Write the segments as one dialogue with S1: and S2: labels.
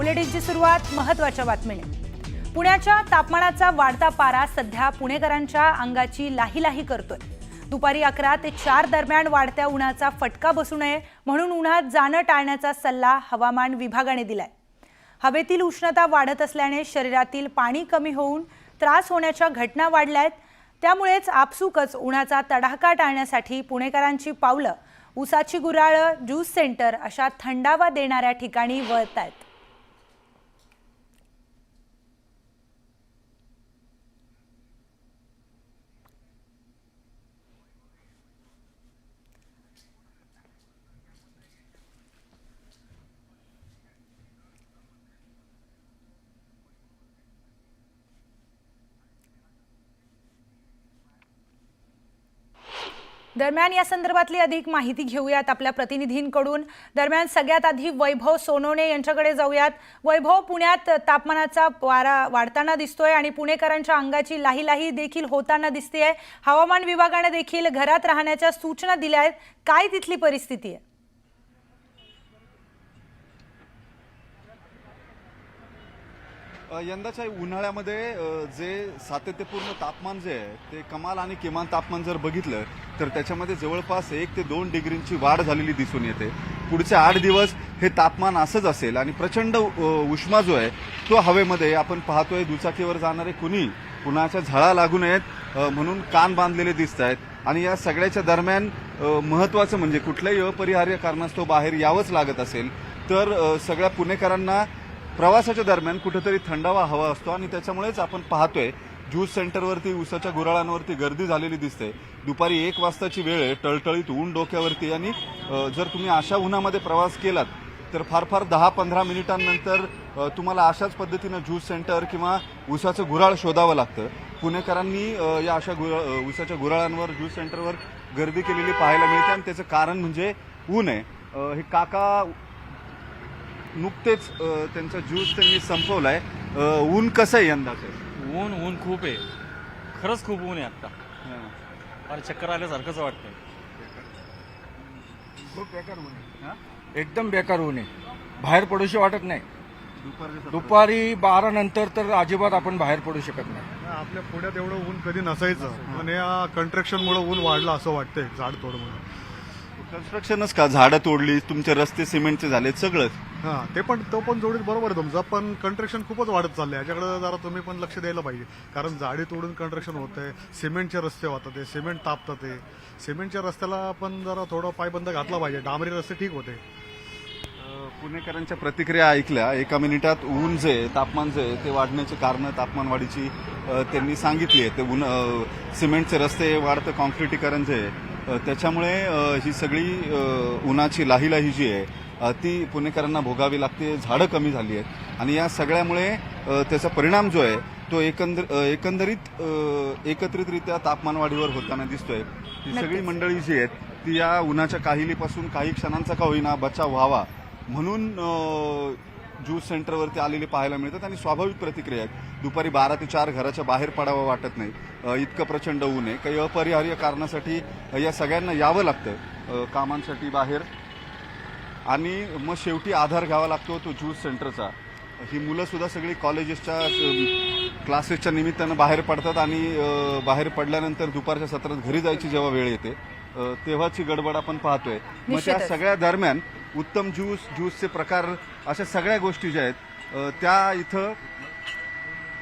S1: बुलेटिनची सुरुवात महत्त्वाच्या बातमीने। पुण्याच्या तापमानाचा वाढता पारा सध्या पुणेकरांच्या अंगाची लाही करतोय। दुपारी 11 ते 4 दरम्यान वाढत्या उन्हाचा फटका बसू नये म्हणून उन्हात जाणं टाळण्याचा सल्ला हवामान विभागाने दिलाय। हवेतील उष्णता वाढत असल्याने शरीरातील पाणी कमी होऊन त्रास होण्याच्या घटना वाढल्यात। त्यामुळेच आपसुकच उन्हाचा तडाखा टाळण्यासाठी पुणेकरांची पावलं उसाची गुऱ्हाळं, ज्यूस सेंटर अशा थंडावा देणाऱ्या ठिकाणी वळतायत। दरम्यान या संदर्भातली अधिक माहिती घेऊयात आपल्या प्रतिनिधींकडून। दरम्यान सगळ्यात आधी वैभव सोनवणे यांच्याकडे जाऊयात। वैभव, पुण्यात तापमानाचा पारा वाढताना दिसतोय आणि पुणेकरांच्या अंगाची लाही देखील होताना दिसतेय। हवामान विभागाने देखील घरात राहण्याच्या सूचना दिल्या आहेत। काय तिथली परिस्थिती आहे?
S2: यंदाच्या उन्हाळ्यामध्ये जे सातत्यपूर्ण तापमान जे आहे ते कमाल आणि किमान तापमान जर बघितलं तर त्याच्यामध्ये जवळपास 1 ते 2 डिग्रींची वाढ झालेली दिसून येते। पुढचे 8 दिवस हे तापमान असंच असेल आणि प्रचंड उष्मा जो आहे तो हवेमध्ये आपण पाहतोय। दुचाकीवर जाणारे कुणी उन्हाच्या झळा लागू नयेत म्हणून कान बांधलेले दिसत आहेत आणि या सगळ्याच्या दरम्यान महत्त्वाचं म्हणजे कुठल्याही अपरिहार्य कारणास्तव बाहेर यावंच लागत असेल तर सगळ्या पुणेकरांना प्रवासाच्या दरम्यान कुठेतरी थंडावा हवा असतो आणि त्याच्यामुळेच आपण पाहतोय ज्यूस सेंटरवरती उसाच्या गुऱ्हाळांवरती गर्दी झालेली दिसते। दुपारी 1 वाजताची वेळ आहे, टळटळीत ऊन डोक्यावरती आणि जर तुम्ही अशा उन्हामध्ये प्रवास केलात तर फार 10-15 मिनिटांनंतर तुम्हाला अशाच पद्धतीनं ज्यूस सेंटर किंवा उसाचं गुऱ्हाळ शोधावं लागतं। पुणेकरांनी या अशा उसाच्या गुऱ्हाळांवर ज्यूस सेंटरवर गर्दी केलेली पाहायला मिळते आणि त्याचं कारण म्हणजे ऊन आहे। हे काका नुकतेच त्यांचा ज्यूस त्यांनी संपवलाय। ऊन कसं आहे यंदाचं?
S3: ऊन खूप आहे, खरंच खूप ऊन आहे आता। अरे चक्कर आल्यासारखंच वाटतंय।
S2: खूप बेकार ऊन आहे,
S4: एकदम बेकार ऊन आहे, बाहेर पडूशी वाटत नाही। दुपारी 12 नंतर तर अजिबात आपण बाहेर पडू शकत नाही।
S5: आपल्या पुण्यात एवढं ऊन कधी नसायचं, पण या कंस्ट्रक्शनमुळे ऊन वाढलं असं वाटतंय। झाड तोड म्हणून
S2: कन्स्ट्रक्शनच का, झाडं तोडली, तुमचे रस्ते सिमेंटचे झाले सगळंच।
S5: ते पण जोडीत बरोबर आहे तुमचं, पण कंस्ट्रक्शन खूपच वाढत चाललंय। याच्याकडे जरा तुम्ही पण लक्ष द्यायला पाहिजे, कारण झाडी तोडून कंस्ट्रक्शन होतंय, सिमेंटचे रस्ते होतात, सिमेंट तापतात। सिमेंटच्या रस्त्याला पण जरा थोडं पायबंद घातला पाहिजे, डांबरी रस्ते ठीक होते।
S2: पुणेकरांच्या प्रतिक्रिया ऐकल्या। 1 मिनिटात ऊन जे तापमान जे ते वाढण्याचे कारण तापमान वाढीची त्यांनी सांगितली आहे। ते सिमेंटचे रस्ते वाढतं काँक्रिटीकरण जे त्याच्यामुळे ही सगळी उन्हाची लाही जी आहे ती पुणेकरांना भोगावी लागते। झाडं कमी झाली आहेत आणि या सगळ्यामुळे त्याचा परिणाम जो आहे तो एकंदरीत एकत्रितरित्या तापमानवाढीवर होताना दिसतोय। ही सगळी मंडळी जी आहेत ती या उन्हाच्या काहिलीपासून काही क्षणांचा का होईना बचाव व्हावा म्हणून ज्यूस सेंटरवरती आलेले पाहायला मिळतात आणि स्वाभाविक प्रतिक्रिया आहेत। दुपारी 12 ते 4 घराच्या बाहेर पडावं वाटत नाही, इतकं प्रचंड ऊन आहे। काही अपरिहार्य कारणासाठी या सगळ्यांना यावं लागतं कामांसाठी बाहेर आणि मग शेवटी आधार घ्यावा लागतो तो ज्यूस सेंटरचा। ही मुलं सुद्धा सगळी कॉलेजेसच्या क्लासेसच्या निमित्तानं बाहेर पडतात आणि बाहेर पडल्यानंतर दुपारच्या सत्रात घरी जायची जेव्हा वेळ येते तेव्हाची गडबड आपण पाहतोय। मग त्या सगळ्या दरम्यान उत्तम ज्यूसचे प्रकार अशा सगळ्या गोष्टी ज्या आहेत त्या इथं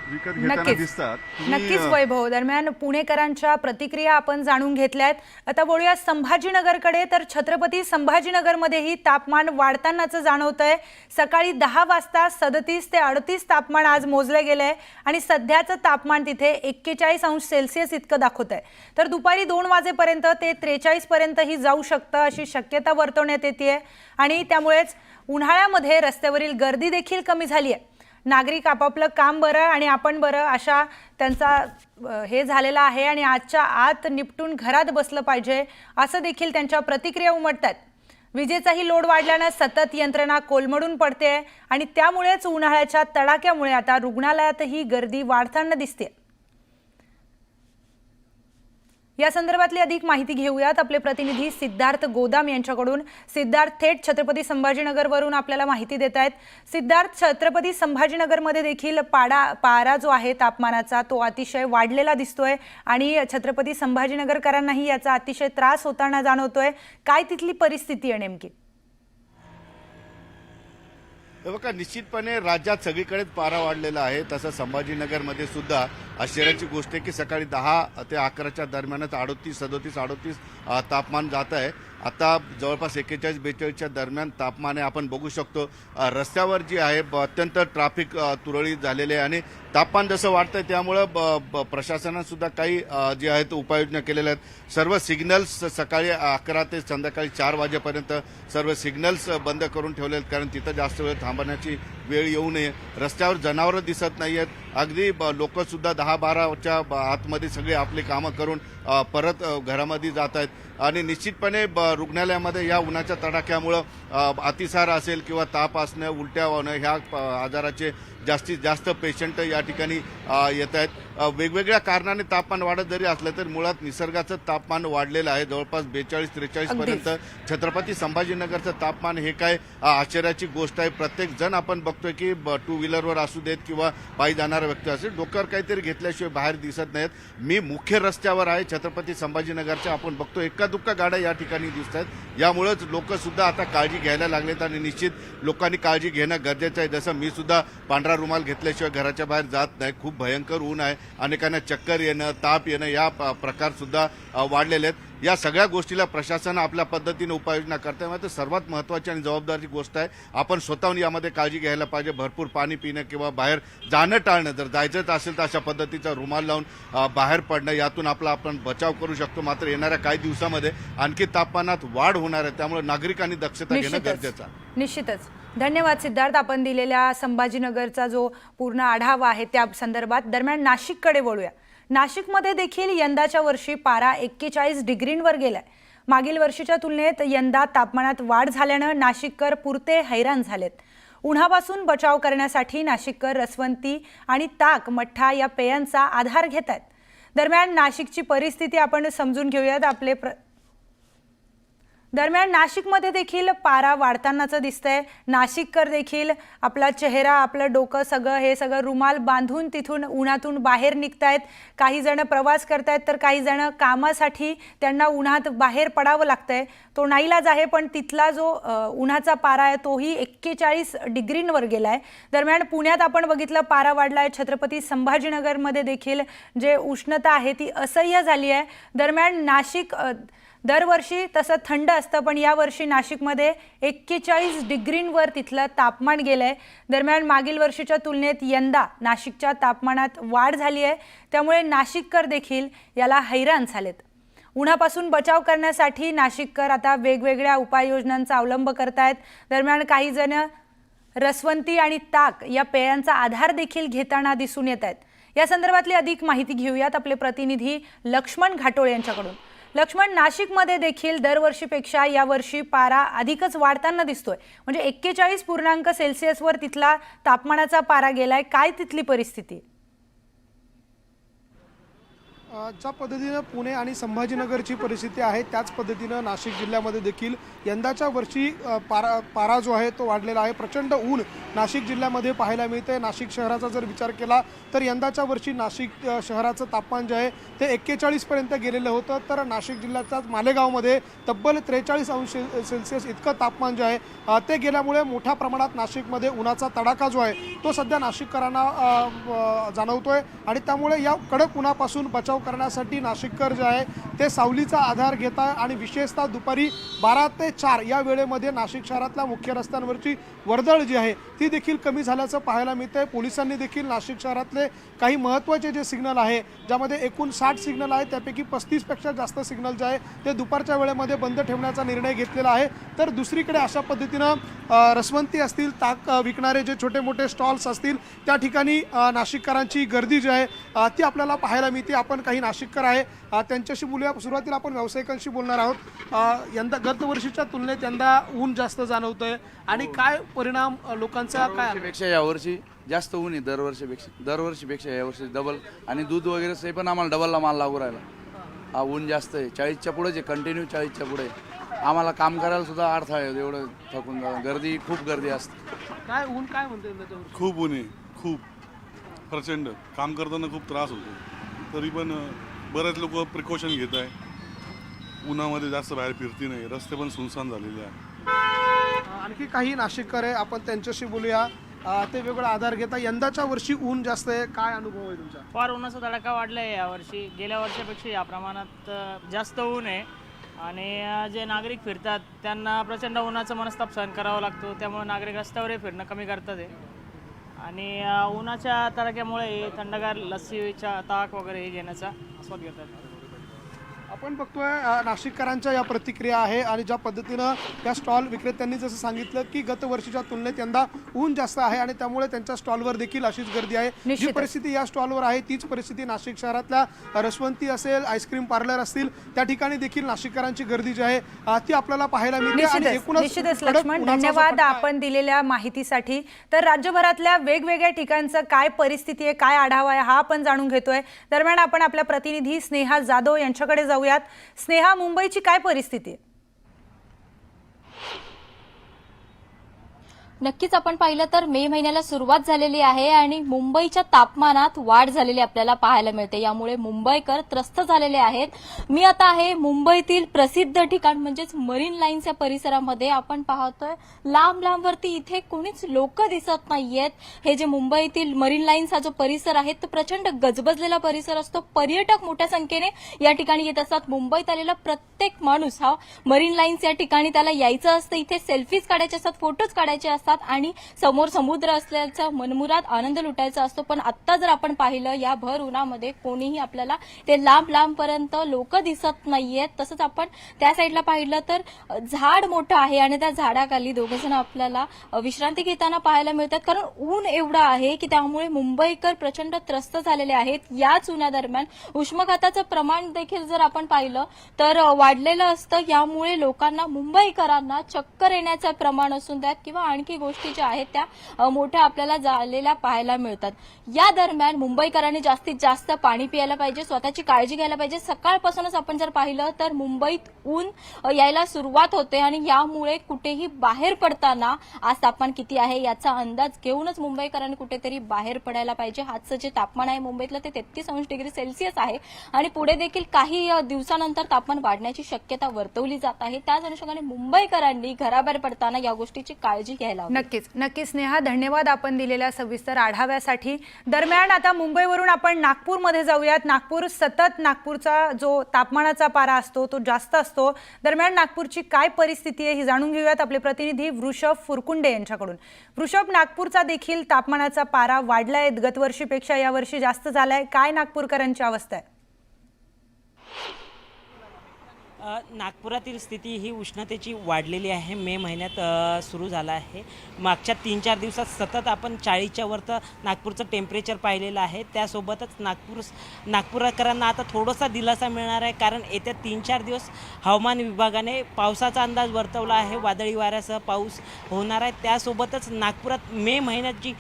S2: विकत घेताना दिसतात।
S1: नक्कीच वैभव, दरम्यान पुणेकरांच्या प्रतिक्रिया आपण जाणून घेतल्यात। आता वळूया संभाजीनगरकडे। तर छत्रपती संभाजीनगरमध्येही तापमान वाढतानाच जाणवतंय। सकाळी 10 वाजता 37 ते 38 तापमान आज मोजले गेलंय आणि सध्याचं तापमान तिथे 41 अंश सेल्सिअस इतकं दाखवतंय। तर दुपारी 2 वाजेपर्यंत ते 43 पर्यंतही जाऊ शकतं अशी शक्यता वर्तवण्यात येते आणि त्यामुळेच उन्हाळ्यामध्ये रस्त्यावरील गर्दी देखील कमी झाली आहे। नागरिक आपापलं काम बरं आणि आपण बरं अशा त्यांचा हे झालेला आहे आणि आजच्या आत निपटून घरात बसलं पाहिजे असं देखील त्यांच्या प्रतिक्रिया उमटतात। विजेचाही लोड वाढल्यानं सतत यंत्रणा कोलमडून पडते आणि त्यामुळेच उन्हाळ्याच्या तडाख्यामुळे आता रुग्णालयातही गर्दी वाढताना दिसते। या संदर्भातली अधिक माहिती घेऊयात आपले प्रतिनिधी सिद्धार्थ गोदाम यांच्याकडून। सिद्धार्थ, थेट छत्रपती संभाजीनगरवरून आपल्याला माहिती देत आहेत। सिद्धार्थ, छत्रपती संभाजीनगरमध्ये देखील पारा जो आहे तापमानाचा तो अतिशय वाढलेला दिसतोय आणि छत्रपती संभाजीनगरकरांनाही याचा अतिशय त्रास होताना जाणवतोय। काय तिथली परिस्थिती आहे नेमकी?
S6: बघा, निश्चितपणे राज्यात सगळीकडेच पारा वाढलेला आहे। तसं संभाजीनगरमध्ये सुद्धा आश्चर्याची गोष्ट आहे की सकाळी 10 ते 11च्या दरम्यानच 38 तापमान जात आहे। आता जवळपास 41-42च्या दरम्यान तापमान आहे। आपण बघू शकतो रस्त्यावर जी आहे अत्यंत ट्रॅफिक तुरळीत झालेले आहे आणि तापमान जसं वाढतंय त्यामुळं प्रशासनानं सुद्धा काही जे आहेत उपाययोजना केलेल्या आहेत। सर्व सिग्नल्स सकाळी 11 ते संध्याकाळी 4 वाजेपर्यंत सर्व सिग्नल्स बंद करून ठेवले आहेत, कारण तिथं जास्त वेळ थांबण्याची वेळ येऊ नये। रस्त्यावर जनावरं दिसत नाहीयेत, अगदी लोक सुद्धा 10-12च्या आतमध्ये सगळी आपली कामं करून परत घरामध्ये जात आहेत आणि निश्चितपणे रुग्णालयामध्ये या उन्हाच्या तडाख्यामुळं अतिसार असेल किंवा ताप असणं, उलट्या होणं ह्या आजाराचे जास्तीत जास्त पेशंट या ठिकाणी येत आहेत। वेगवेगळ्या कारणाने तापमान वाढत जरी असलं तर मुळात निसर्गाचं तापमान वाढलेलं आहे। जवळपास 42-43 पर्यंत छत्रपती संभाजीनगरचं तापमान हे काय आश्चर्याची गोष्ट आहे। प्रत्येक जण आपण बघतोय की 2 व्हीलरवर असू देत किंवा पायी जाणारा व्यक्ती असेल, डोक्यावर काहीतरी घेतल्याशिवाय बाहेर दिसत नाहीत। मी मुख्य रस्त्यावर आहे छत्रपती संभाजीनगरच्या, आपण बघतो एक्का-दुक्का गाड्या या ठिकाणी दिसत आहेत। यामुळेच लोक सुद्धा आता काळजी घ्यायला लागलेत आणि निश्चित लोकांनी काळजी घेणं गरजेचं आहे। जसं मी सुद्धा पांढरा रुमाल घेतल्याशिवाय घराच्या बाहेर जात नाही। खूप भयंकर ऊन आहे, अनेकांना चक्कर येणं, ताप येणं या प्रकार सुद्धा वाढलेले आहेत। या सगळ्या गोष्टीला प्रशासन आपल्या पद्धतीने उपाययोजना करते। मात्र सर्वात महत्त्वाची आणि जबाबदारी गोष्ट आहे, आपण स्वतःहून यामध्ये काळजी घ्यायला पाहिजे। भरपूर पाणी पिणं किंवा बाहेर जाणं टाळणं, जर जायचंच असेल तर अशा पद्धतीचा रुमाल लावून बाहेर पडणं, यातून आपण बचाव करू शकतो। मात्र येणाऱ्या काही दिवसामध्ये आणखी तापमानात वाढ होणार आहे, त्यामुळे नागरिकांनी दक्षता घेणं गरजेचं आहे।
S1: निश्चितच धन्यवाद सिद्धार्थ, आपण दिलेल्या संभाजीनगरचा जो पूर्ण आढावा आहे त्या संदर्भात। दरम्यान नाशिककडे वळूया। नाशिकमध्ये देखील यंदाच्या वर्षी पारा 41 डिग्रींवर गेलाय। मागील वर्षीच्या तुलनेत यंदा तापमानात वाढ झाल्यानं नाशिककर पुरते हैराण झालेत। उन्हापासून बचाव करण्यासाठी नाशिककर रसवंती आणि ताक, मठ्ठा या पेयांचा आधार घेत आहेत। दरम्यान नाशिकची परिस्थिती आपण समजून घेऊयात। दरम्यान नाशिकमध्ये देखील पारा वाढतानाचं दिसतंय। नाशिककर देखील आपला चेहरा, आपलं डोकं सगळं रुमाल बांधून तिथून उन्हातून बाहेर निघतायत। काही जण प्रवास करतायत तर काही जण कामासाठी त्यांना उन्हात बाहेर पडावं लागतंय। तो नाईलाज आहे, पण तिथला जो उन्हाचा पारा आहे तोही 41 डिग्रींवर गेलाय। दरम्यान पुण्यात आपण बघितलं पारा वाढलाय, छत्रपती संभाजीनगरमध्ये देखील जे उष्णता आहे ती असह्य झाली आहे। दरम्यान नाशिक दरवर्षी तसं थंड असतं, पण यावर्षी नाशिकमध्ये 41 डिग्रींवर तिथलं तापमान गेलंय। दरम्यान मागील वर्षीच्या तुलनेत यंदा नाशिकच्या तापमानात वाढ झाली आहे, त्यामुळे नाशिककर देखील याला हैराण झालेत। उन्हापासून बचाव करण्यासाठी नाशिककर आता वेगवेगळ्या उपाययोजनांचा अवलंब करतायत। दरम्यान काही जण रसवंती आणि ताक या पेयांचा आधार देखील घेताना दिसून येत आहेत। या संदर्भातली अधिक माहिती घेऊयात आपले प्रतिनिधी लक्ष्मण घाटोळे यांच्याकडून। लक्ष्मण, नाशिकमध्ये देखील दरवर्षीपेक्षा यावर्षी पारा अधिकच वाढताना दिसतोय, म्हणजे 41.0 तिथला तापमानाचा पारा गेलाय। काय तिथली परिस्थिती?
S7: ज्या पद्धतीनं पुणे आणि संभाजीनगरची परिस्थिती आहे त्याच पद्धतीनं नाशिक जिल्ह्यामध्ये देखील यंदाच्या वर्षी पारा जो आहे तो वाढलेला आहे। प्रचंड ऊन नाशिक जिल्ह्यामध्ये पाहायला मिळते। नाशिक शहराचा जर विचार केला तर यंदाच्या वर्षी नाशिक शहराचं तापमान जे आहे ते 41 पर्यंत गेलेलं होतं, तर नाशिक जिल्ह्याच्याच मालेगावमध्ये तब्बल 43° इतकं तापमान जे आहे ते गेल्यामुळे मोठ्या प्रमाणात नाशिकमध्ये उन्हाचा तडाखा जो आहे तो सध्या नाशिककरांना जाणवतोय आणि त्यामुळे या कडक उन्हापासून बचाव करण्यासाठी नाशिककर जे आहे ते सावलीचा आधार घेतात आणि विशेषतः दुपारी 12 ते 4 या वेळेमध्ये नाशिक शहरातल्या मुख्य रस्त्यांवरची वर्दळ जी आहे ती देखील कमी झाल्याचं पाहायला मिळतंय। पोलिसांनी देखील नाशिक शहरातले काही महत्त्वाचे जे सिग्नल आहे, ज्यामध्ये एकूण 60 सिग्नल आहे त्यापैकी 35पेक्षा जास्त सिग्नल जे आहे ते दुपारच्या वेळेमध्ये बंद ठेवण्याचा निर्णय घेतलेला आहे। तर दुसरीकडे अशा पद्धतीनं रसवंती असतील, ताक विकणारे जे छोटे मोठे स्टॉल्स असतील त्या ठिकाणी नाशिककरांची गर्दी जी आहे ती आपल्याला पाहायला मिळते। आपण काही नाशिककर आहे त्यांच्याशी बोलूया। सुरुवातीला आपण व्यावसायिकांशी बोलणार आहोत। यंदा गत वर्षीच्या तुलनेत यंदा ऊन जास्त जाणवतंय आणि काय परिणाम लोकांचा काय?
S8: पेक्षा यावर्षी जास्त ऊन आहे दरवर्षीपेक्षा यावर्षी डबल, आणि दूध वगैरे पण आम्हाला डबलला माल लागू राहिला ऊन जास्त आहे, 40च्या पुढेच आहे, कंटिन्यू 40च्या पुढे. आम्हाला काम करायला सुद्धा अडथळा आहे, एवढं थकून जातं. गर्दी, खूप गर्दी असते.
S7: काय ऊन काय म्हणते यंदाच्या वर्षी?
S9: खूप ऊन आहे, खूप प्रचंड. काम करताना खूप त्रास होतो. तरी पण बरेच लोक प्रिकॉशन घेत आहे. उन्हामध्ये जास्त बाहेर फिरती नाही, रस्ते पण सुनसान झालेले आहे.
S7: आणखी काही नाशिककर आहे, आपण त्यांच्याशी बोलूया. ते वेगळा आधार घेता. यंदाच्या वर्षी ऊन जास्त आहे, काय अनुभव आहे तुमचा?
S10: फार उन्हाचा तडाखा वाढला आहे यावर्षी. गेल्या वर्षापेक्षा या प्रमाणात जास्त ऊन आहे आणि जे नागरिक फिरतात त्यांना प्रचंड उन्हाचा मनस्ताप सहन करावा लागतो. त्यामुळे नागरिक रस्त्यावरही फिरणं कमी करतात आहे आणि उन्हाच्या तडाख्यामुळे थंडगार लस्सीच्या ताक वगैरे हे घेण्याचा आस्वाद घेतात.
S7: आपण बघतोय नाशिककरांच्या या प्रतिक्रिया आहे आणि ज्या पद्धतीनं त्या स्टॉल विक्रेत्यांनी जसं सांगितलं की गत वर्षीच्या तुलनेत यंदा ऊन जास्त आहे आणि त्यामुळे त्यांच्या स्टॉलवर देखील अशीच गर्दी आहे. जी
S1: निश्चितच.
S7: परिस्थिती या स्टॉलवर आहे तीच परिस्थिती नाशिक शहरातल्या रसवंती असेल, आईस्क्रीम पार्लर असतील, त्या ठिकाणी देखील नाशिककरांची गर्दी जी आहे ती आपल्याला पाहायला मिळते. आणि
S1: निश्चितच
S7: कडक
S1: लक्ष्मण,
S7: उन्हाचा जो
S1: धन्यवाद
S7: फटका आहे,
S1: आपण दिलेल्या माहितीसाठी. तर राज्यभरातल्या वेगवेगळ्या ठिकाणचं काय परिस्थिती आहे, काय आढावा आहे, हा आपण जाणून घेतोय. दरम्यान आपण आपल्या प्रतिनिधी स्नेहा जाधव यांच्याकडे जाऊयात. स्नेहा, मुंबईची काय परिस्थिती आहे?
S11: नक्कीच आपण पाहिलं तर मे महिन्याला सुरुवात झालेली आहे आणि मुंबईच्या तापमानात वाढ झालेली आपल्याला पाहायला मिळते. यामुळे मुंबईकर त्रस्त झालेले आहेत. मी आता आहे मुंबईतील प्रसिद्ध ठिकाण म्हणजेच मरीन लाईन्स या परिसरामध्ये. आपण पाहतोय लांब लांबवरती इथे कोणीच लोक दिसत नाहीयेत. हे जे मुंबईतील मरीन लाईन्स हा जो परिसर आहे तो प्रचंड गजबजलेला परिसर असतो. पर्यटक मोठ्या संख्येने या ठिकाणी येत असतात. मुंबईत आलेला प्रत्येक माणूस हा मरीन लाईन्स या ठिकाणी त्याला यायचं असतं. इथे सेल्फीज काढायचे असतात, फोटोज काढायचे असतात आणि समोर समुद्र असल्याचा मनमुराद आनंद लुटायचा असतो. पण आता जर आपण पाहिलं या भर उन्हामध्ये कोणीही आपल्याला ते लांब लांबपर्यंत लोक दिसत नाहीयेत. तसंच आपण त्या साईडला पाहिलं तर झाड मोठं आहे आणि त्या झाडाखाली दोघे जण आपल्याला विश्रांती घेताना पाहायला मिळतात. कारण ऊन एवढं आहे की त्यामुळे मुंबईकर प्रचंड त्रस्त झालेले आहेत. याच उन्हादरम्यान उष्माघाताचं प्रमाण देखील जर आपण पाहिलं तर वाढलेलं असतं. यामुळे लोकांना, मुंबईकरांना चक्कर येण्याचं प्रमाण असून द्यात किंवा आणखी गोष्टी ज्या आहेत त्या मोठ्या आपल्याला झालेल्या पाहायला मिळतात. या दरम्यान मुंबईकरांनी जास्तीत जास्त पाणी प्यायला पाहिजे, स्वतःची काळजी घ्यायला पाहिजे. सकाळपासूनच आपण जर पाहिलं तर मुंबईत ऊन यायला सुरुवात होते आणि यामुळे कुठेही बाहेर पडताना आज तापमान किती आहे याचा अंदाज घेऊनच मुंबईकरांनी कुठेतरी बाहेर पडायला पाहिजे. आजचं जे तापमान आहे मुंबईतलं ते 33°C आहे आणि पुढे देखील काही दिवसानंतर तापमान वाढण्याची शक्यता वर्तवली जात आहे. त्याच अनुषंगाने मुंबईकरांनी घराबाहेर पडताना या गोष्टीची काळजी घ्यायला हवी.
S1: नक्कीच स्नेहा, धन्यवाद आपण दिलेल्या सविस्तर आढाव्यासाठी. दरम्यान आता मुंबईवरून आपण नागपूरमध्ये जाऊयात. नागपूरचा जो तापमानाचा पारा असतो तो जास्त असतो. दरम्यान नागपूरची काय परिस्थिती आहे ही जाणून घेऊयात आपले प्रतिनिधी वृषभ फुरकुंडे यांच्याकडून. वृषभ, नागपूरचा देखील तापमानाचा पारा वाढलाय, गतवर्षीपेक्षा यावर्षी जास्त झालाय. काय नागपूरकरांची अवस्था आहे?
S10: नागपुरातील स्थिती ही उष्णतेची वाढलेली आहे. मे महिन्यात सुरू झाला आहे. मागच्या 3-4 दिवसात सतत आपण 40च्या वरचं नागपूरचं टेम्परेचर पाहिलेलं आहे. त्यासोबतच नागपूरकरांना आता थोडासा दिलासा मिळणार आहे, कारण येत्या 3-4 दिवस हवामान विभागाने पावसाचा अंदाज वर्तवला आहे. वादळी वाऱ्यासह पाऊस होणार आहे. त्यासोबतच नागपुरात मे महिन्यात जी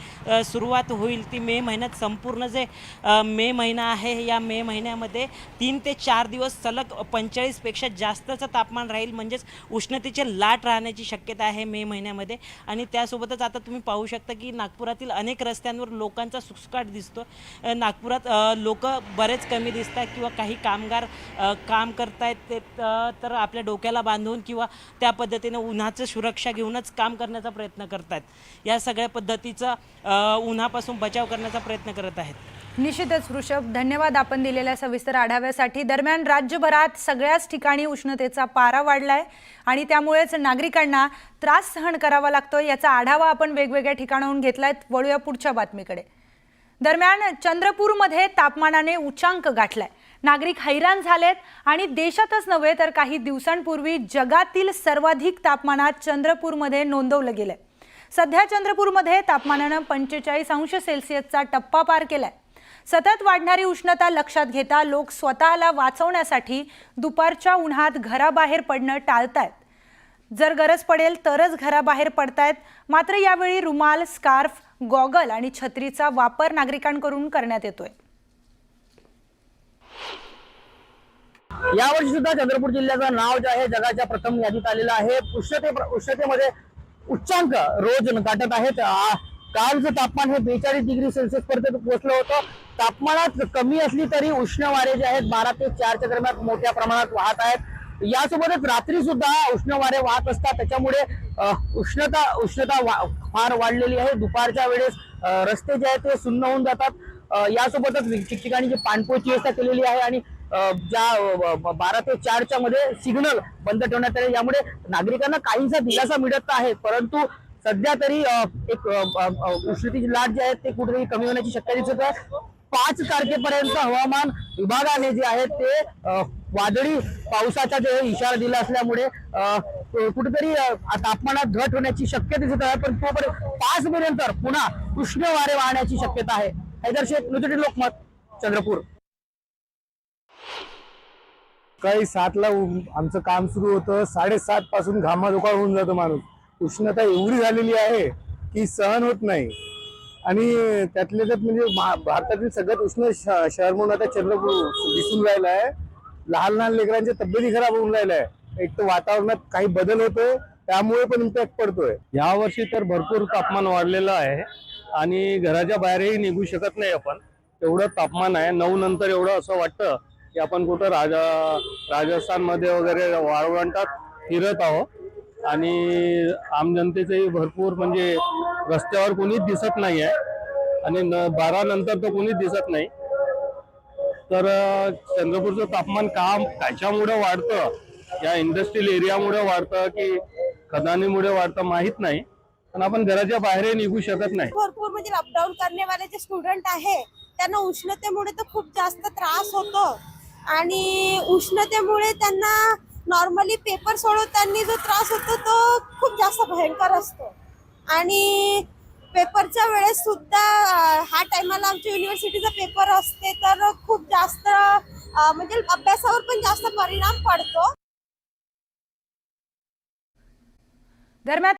S10: सुरुवात होईल ती मे महिन्यात संपूर्ण जे मे महिना आहे या मे महिन्यामध्ये 3 ते 4 दिवस सलग 45पेक्षा जास्तचं तापमान राहील. म्हणजेच उष्णतेची लाट राहण्याची शक्यता आहे मे महिन्यामध्ये. आणि त्यासोबतच आता तुम्ही पाहू शकता की नागपुरातील अनेक रस्त्यांवर लोकांचा सुटसुकाट दिसतो. नागपुरात लोक बरेच कमी दिसतात किंवा काही कामगार काम करतायत ते तर आपल्या डोक्याला बांधून किंवा त्या पद्धतीने उन्हाचं सुरक्षा घेऊनच काम करण्याचा प्रयत्न करतात. या सगळ्या पद्धतीचा उन्हापासून बचाव करण्याचा प्रयत्न करत आहेत.
S1: निश्चितच वृषभ, धन्यवाद आपण दिलेल्या सविस्तर आढाव्यासाठी. दरम्यान राज्यभरात सगळ्याच ठिकाणी उष्णतेचा पारा वाढलाय आणि त्यामुळेच नागरिकांना त्रास सहन करावा लागतोय. याचा आढावा आपण वेगवेगळ्या ठिकाणाहून घेतलाय. वळूया पुढच्या बातमीकडे. दरम्यान चंद्रपूरमध्ये तापमानाने उच्चांक गाठलाय. नागरिक हैराण झालेत आणि देशातच नव्हे तर काही दिवसांपूर्वी जगातील सर्वाधिक तापमानात चंद्रपूरमध्ये नोंदवलं गेलंय. सध्या चंद्रपूरमध्ये तापमानानं 45°C टप्पा पार केलाय. सतत वाढणारी उष्णता लक्षात घेता लोक स्वतःला वाचवण्यासाठी दुपारच्या उन्हात घराबाहेर पडणं टाळतायत. जर गरज पडेल तरच घराबाहेर पडतायत. मात्र यावेळी रुमाल, स्कार्फ, गॉगल आणि छत्रीचा वापर नागरिकांकडून करण्यात येतोय.
S12: यावर्षी सुद्धा चंद्रपूर जिल्ह्याचं नाव जे आहे जगाच्या प्रथम यादीत आलेलं आहे. उष्णतेमध्ये उच्चांक रोज गाठत आहेत. कालचं तापमान हे 42 डिग्री सेल्सिअस पर्यंत पोहोचलं होतं. तापमानात कमी असली तरी उष्ण वारे जे आहेत 12 ते 4च्या दरम्यान मोठ्या प्रमाणात वाहत आहेत. यासोबतच रात्री सुद्धा उष्ण वारे वाहत असतात. त्याच्यामुळे उष्णता फार वाढलेली आहे. दुपारच्या वेळेस रस्ते जे आहेत ते सुन्न होऊन जातात. यासोबतच ठिकठिकाणी जी पाणपोची व्यवस्था केलेली आहे आणि ज्या 12 ते 4च्या मध्ये सिग्नल बंद ठेवण्यात आले. यामुळे नागरिकांना काहीसा दिलासा मिळत आहे. परंतु सध्या तरी एक उष्णतेची लाट जी आहे ते कुठेतरी कमी होण्याची शक्यता दिसत आहे. 5 तारखेपर्यंत हवामान विभागाने जे आहे ते वादळी पावसाचा जे इशारा दिला असल्यामुळे कुठेतरी तापमानात घट होण्याची शक्यता दिसत आहे. पण तोपर्यंत 5 मे नंतर पुन्हा उष्ण वारे वाहण्याची शक्यता आहे. हैदर शेख, न्यूज लोकमत, चंद्रपूर.
S13: सकाळी 7ला आमचं काम सुरू होतं. 7:30 पासून घामाधोका होऊन जातो माणूस. उष्णता एवढी झालेली आहे की सहन होत नाही. आणि त्यातल्या त्यात म्हणजे भारतातील सगळ्यात उष्ण शहर म्हणून आता चंद्रपूर दिसून राहिलं आहे. लहान लेकरांच्या तब्येती खराब होऊन राहिल्या आहे. एक तर वातावरणात काही बदल होतोय त्यामुळे पण इम्पॅक्ट पडतोय. यावर्षी तर भरपूर तापमान वाढलेलं आहे आणि घराच्या बाहेरही निघू शकत नाही आपण. एवढं तापमान आहे. 9 नंतर एवढं असं वाटतं की आपण कुठं राजस्थानमध्ये वगैरे वाळवंटात फिरत आहोत. आणि आम जनतेचंही भरपूर म्हणजे रस्त्यावर कोणीच दिसत नाही आहे आणि 12 नंतर तर कोणीच दिसत नाही. तर चंद्रपूरचं तापमान कशामुळे वाढतं, या इंडस्ट्रियल एरियामुळे वाढतं की खदानीमुळे वाढतं माहित नाही. पण आपण घराच्या बाहेरही निघू शकत नाही.
S14: भरपूर म्हणजे अपडाऊन करण्यावाले जे स्टुडंट आहे त्यांना उष्णतेमुळे तर खूप जास्त त्रास होतो. आणि उष्णतेमुळे त्यांना नॉर्मली पेपर सोडवताना जो त्रास होतो तो खूप जास्त भयंकर असतो. आणि पेपरच्या वेळेस सुद्धा ह्या टायमाला आमच्या युनिव्हर्सिटीचा पेपर असते तर खूप जास्त म्हणजे अभ्यासावर पण जास्त परिणाम पडतो.
S1: दरम्यान